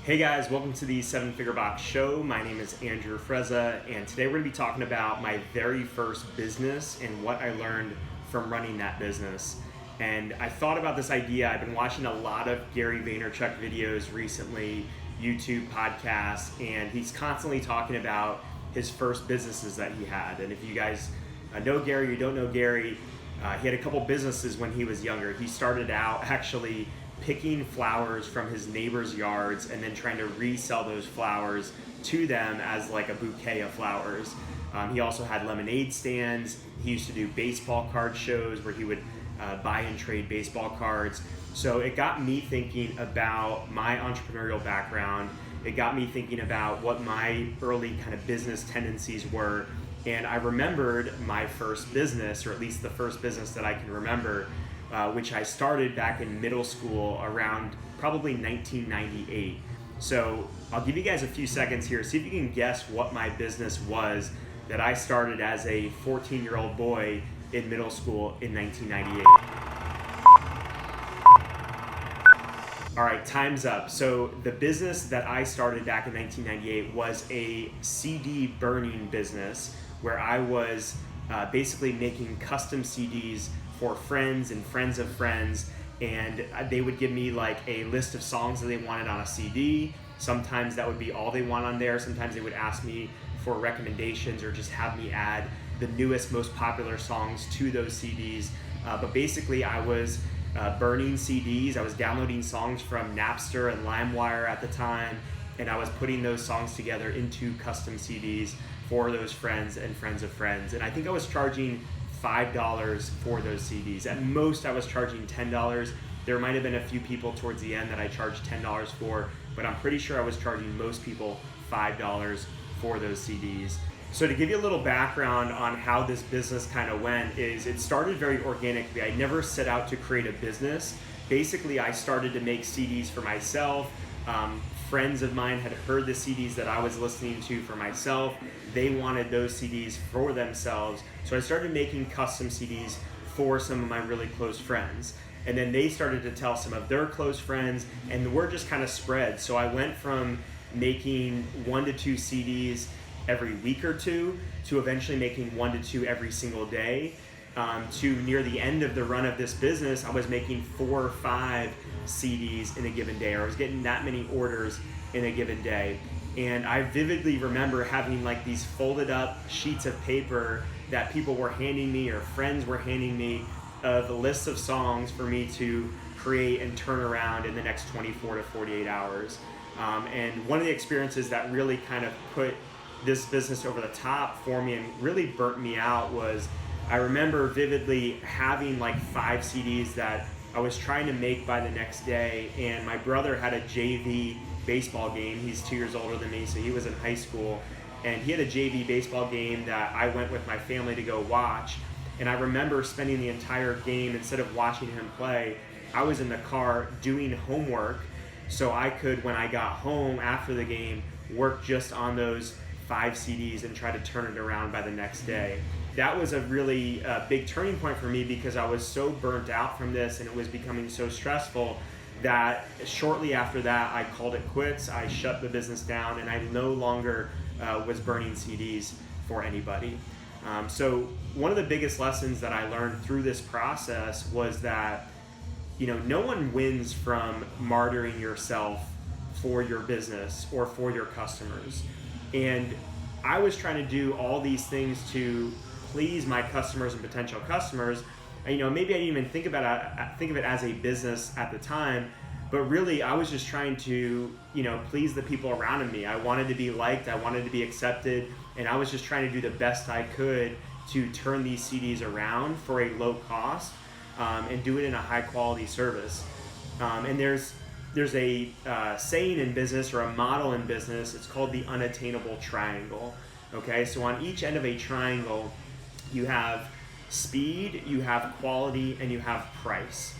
Hey guys, welcome to the 7-Figure Box Show. My name is Andrew Frezza, and today we're going to be talking about my very first business and what I learned from running that business. And I thought about this idea. I've been watching a lot of Gary Vaynerchuk videos recently, YouTube podcasts, and he's constantly talking about his first businesses that he had. And if you guys know Gary or you don't know Gary, he had a couple businesses when he was younger. He started out actually picking flowers from his neighbors' yards and then trying to resell those flowers to them as like a bouquet of flowers. He also had lemonade stands. He used to do baseball card shows where he would buy and trade baseball cards. So it got me thinking about my entrepreneurial background. It got me thinking about what my early kind of business tendencies were. And I remembered my first business, or at least the first business that I can remember, which I started back in middle school around probably 1998. So I'll give you guys a few seconds here, see if you can guess what my business was that I started as a 14-year-old boy in middle school in 1998. All right, time's up. So the business that I started back in 1998 was a CD burning business where I was basically making custom CDs for friends and friends of friends, and they would give me like a list of songs that they wanted on a CD. Sometimes that would be all they want on there. Sometimes they would ask me for recommendations or just have me add the newest, most popular songs to those CDs. But basically I was burning CDs. I was downloading songs from Napster and LimeWire at the time, and I was putting those songs together into custom CDs for those friends and friends of friends. And I think I was charging $5 for those CDs. At most, I was charging $10. There might have been a few people towards the end that I charged $10 for, but I'm pretty sure I was charging most people $5 for those CDs. So to give you a little background on how this business kind of went is it started very organically. I never set out to create a business. Basically, I started to make CDs for myself. Friends of mine had heard the CDs that I was listening to for myself. They wanted those CDs for themselves. So I started making custom CDs for some of my really close friends. And then they started to tell some of their close friends, and the word just kind of spread. So I went from making 1 to 2 CDs every week or two to eventually making 1 to 2 every single day. To near the end of the run of this business, I was making 4 or 5 CDs in a given day, or I was getting that many orders in a given day. And I vividly remember having like these folded up sheets of paper that people were handing me or friends were handing me of the lists of songs for me to create and turn around in the next 24 to 48 hours. And one of the experiences that really kind of put this business over the top for me and really burnt me out was I remember vividly having like 5 CDs that I was trying to make by the next day, and my brother had a JV baseball game. He's 2 years older than me, so he was in high school, and he had a JV baseball game that I went with my family to go watch. And I remember spending the entire game, instead of watching him play, I was in the car doing homework so I could, when I got home after the game, work just on those 5 CDs and try to turn it around by the next day. That was a really big turning point for me because I was so burnt out from this and it was becoming so stressful that shortly after that I called it quits. I shut the business down and I no longer was burning CDs for anybody. So one of the biggest lessons that I learned through this process was that no one wins from martyring yourself for your business or for your customers. And I was trying to do all these things to please my customers and potential customers. Maybe I didn't even think of it as a business at the time, but really I was just trying to, please the people around me. I wanted to be liked, I wanted to be accepted, and I was just trying to do the best I could to turn these CDs around for a low cost and do it in a high quality service. And there's a saying in business, or a model in business. It's called the unattainable triangle. Okay, so on each end of a triangle, you have speed, you have quality, and you have price.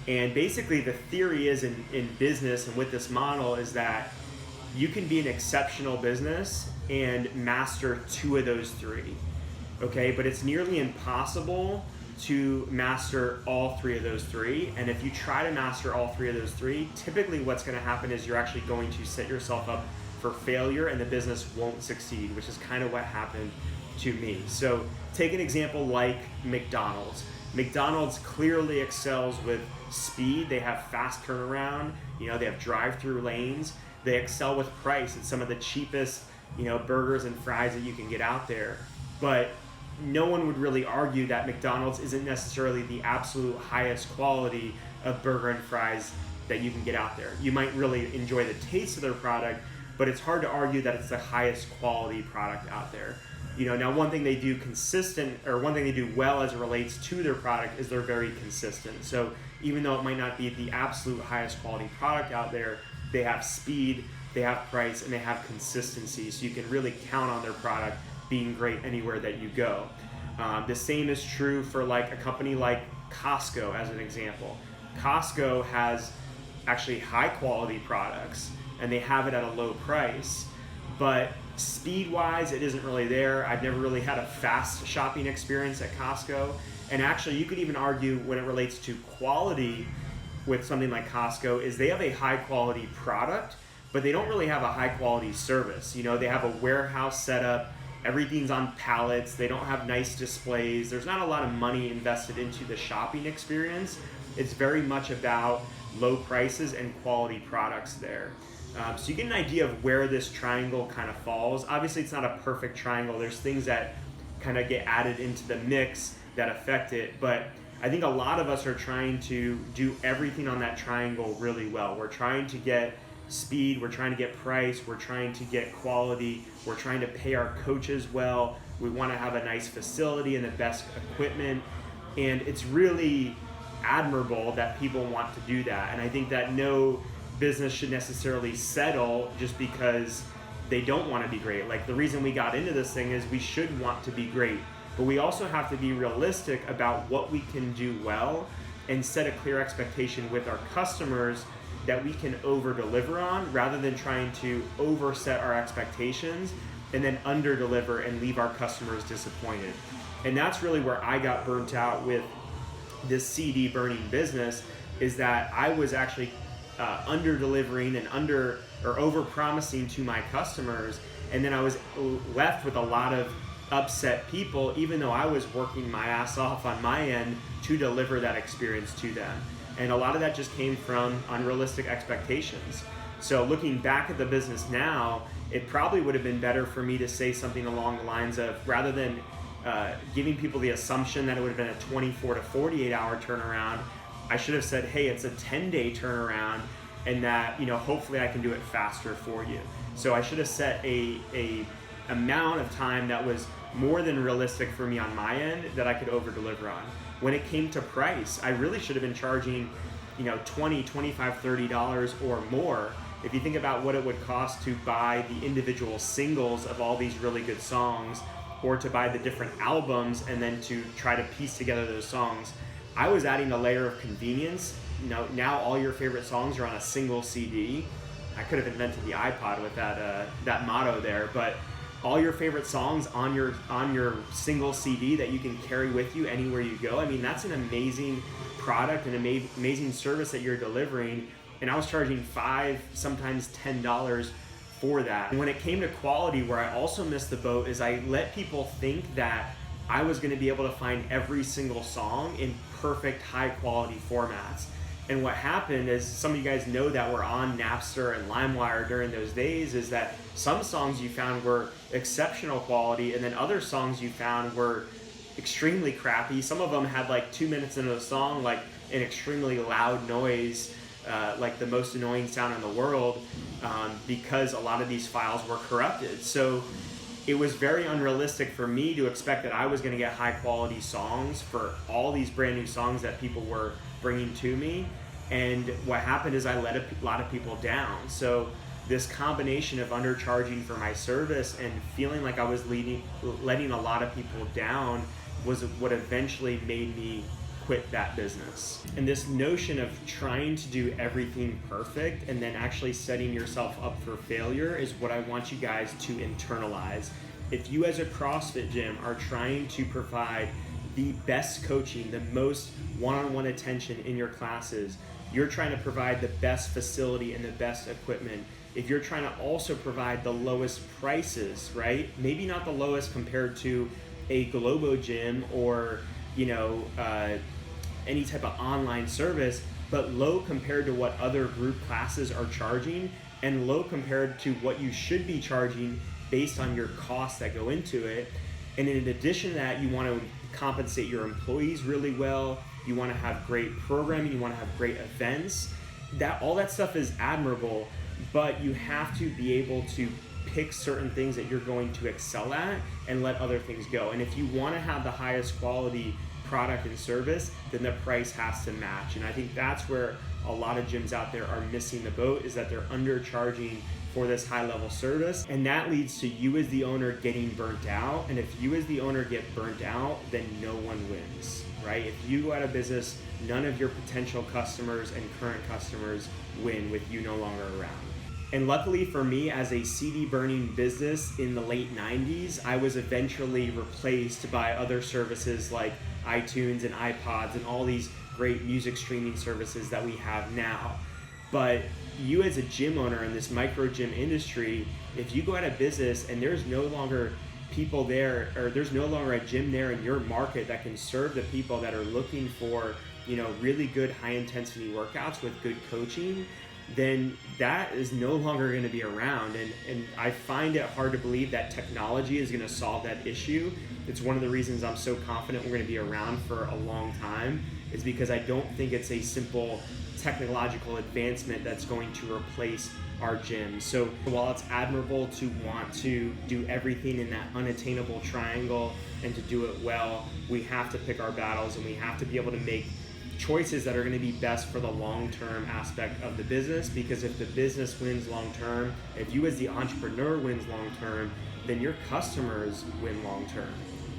And basically the theory is in business and with this model is that you can be an exceptional business and master 2 of those 3. Okay, but it's nearly impossible to master all three of those three. And if you try to master all three of those three, typically what's going to happen is you're actually going to set yourself up for failure and the business won't succeed, which is kind of what happened to me. So take an example like McDonald's. McDonald's clearly excels with speed. They have fast turnaround, they have drive-through lanes. They excel with price. It's some of the cheapest, burgers and fries that you can get out there. But no one would really argue that McDonald's isn't necessarily the absolute highest quality of burger and fries that you can get out there. You might really enjoy the taste of their product, but it's hard to argue that it's the highest quality product out there. Now one thing they do one thing they do well as it relates to their product is they're very consistent. So even though it might not be the absolute highest quality product out there, they have speed, they have price, and they have consistency. So you can really count on their product being great anywhere that you go. The same is true for like a company like Costco as an example. Costco has actually high quality products and they have it at a low price, but speed wise it isn't really there. I've never really had a fast shopping experience at Costco, and actually you could even argue when it relates to quality with something like Costco is they have a high quality product, but they don't really have a high quality service. They have a warehouse set up, everything's on pallets, they don't have nice displays, there's not a lot of money invested into the shopping experience. It's very much about low prices and quality products there. So you get an idea of where this triangle kind of falls. Obviously it's not a perfect triangle, there's things that kind of get added into the mix that affect it, but I think a lot of us are trying to do everything on that triangle really well. We're trying to get speed, we're trying to get price, we're trying to get quality, we're trying to pay our coaches well, we want to have a nice facility and the best equipment, and it's really admirable that people want to do that. And I think that no business should necessarily settle just because they don't want to be great. Like the reason we got into this thing is we should want to be great, but we also have to be realistic about what we can do well and set a clear expectation with our customers that we can over deliver on, rather than trying to overset our expectations and then under deliver and leave our customers disappointed. And that's really where I got burnt out with this CD burning business, is that I was actually under delivering and over promising to my customers, and then I was left with a lot of upset people, even though I was working my ass off on my end to deliver that experience to them. And a lot of that just came from unrealistic expectations. So looking back at the business now, it probably would have been better for me to say something along the lines of, rather than giving people the assumption that it would have been a 24 to 48 hour turnaround, I should have said, hey, it's a 10-day turnaround, and that hopefully I can do it faster for you. So I should have set a amount of time that was more than realistic for me on my end that I could over deliver on. When it came to price, I really should have been charging $20, $25, $30 or more. If you think about what it would cost to buy the individual singles of all these really good songs, or to buy the different albums and then to try to piece together those songs, I was adding a layer of convenience. Now all your favorite songs are on a single CD. I could have invented the iPod with that motto there, but all your favorite songs on your single CD that you can carry with you anywhere you go. I mean, that's an amazing product and amazing service that you're delivering. And I was charging $5, sometimes $10 for that. And when it came to quality, where I also missed the boat is I let people think that I was going to be able to find every single song in perfect high quality formats. And what happened is, some of you guys know that we're on Napster and LimeWire during those days, is that some songs you found were exceptional quality, and then other songs you found were extremely crappy. Some of them had like 2 minutes into the song, like an extremely loud noise, like the most annoying sound in the world, because a lot of these files were corrupted. So it was very unrealistic for me to expect that I was going to get high quality songs for all these brand new songs that people were bringing to me. And what happened is I let a lot of people down. So this combination of undercharging for my service and feeling like I was letting a lot of people down was what eventually made me quit that business. And this notion of trying to do everything perfect and then actually setting yourself up for failure is what I want you guys to internalize. If you as a CrossFit gym are trying to provide the best coaching, the most one-on-one attention in your classes, you're trying to provide the best facility and the best equipment, if you're trying to also provide the lowest prices, right? Maybe not the lowest compared to a Globo gym or, any type of online service, but low compared to what other group classes are charging and low compared to what you should be charging based on your costs that go into it. And in addition to that, you want to compensate your employees really well. You want to have great programming. You want to have great events. All that stuff is admirable, but you have to be able to pick certain things that you're going to excel at and let other things go. And if you want to have the highest quality product and service, then the price has to match. And I think that's where a lot of gyms out there are missing the boat, is that they're undercharging for this high level service. And that leads to you as the owner getting burnt out. And if you as the owner get burnt out, then no one wins, right? If you go out of business, none of your potential customers and current customers win with you no longer around. And luckily for me, as a CD burning business in the late 90s, I was eventually replaced by other services like iTunes and iPods and all these great music streaming services that we have now. But you as a gym owner in this micro gym industry, if you go out of business and there's no longer people there, or there's no longer a gym there in your market that can serve the people that are looking for, really good high intensity workouts with good coaching, then that is no longer going to be around. And I find it hard to believe that technology is going to solve that issue. It's one of the reasons I'm so confident we're going to be around for a long time, is because I don't think it's a simple technological advancement that's going to replace our gyms. So while it's admirable to want to do everything in that unattainable triangle and to do it well, we have to pick our battles, and we have to be able to make choices that are going to be best for the long-term aspect of the business. Because if the business wins long-term, if you as the entrepreneur wins long-term, then your customers win long-term.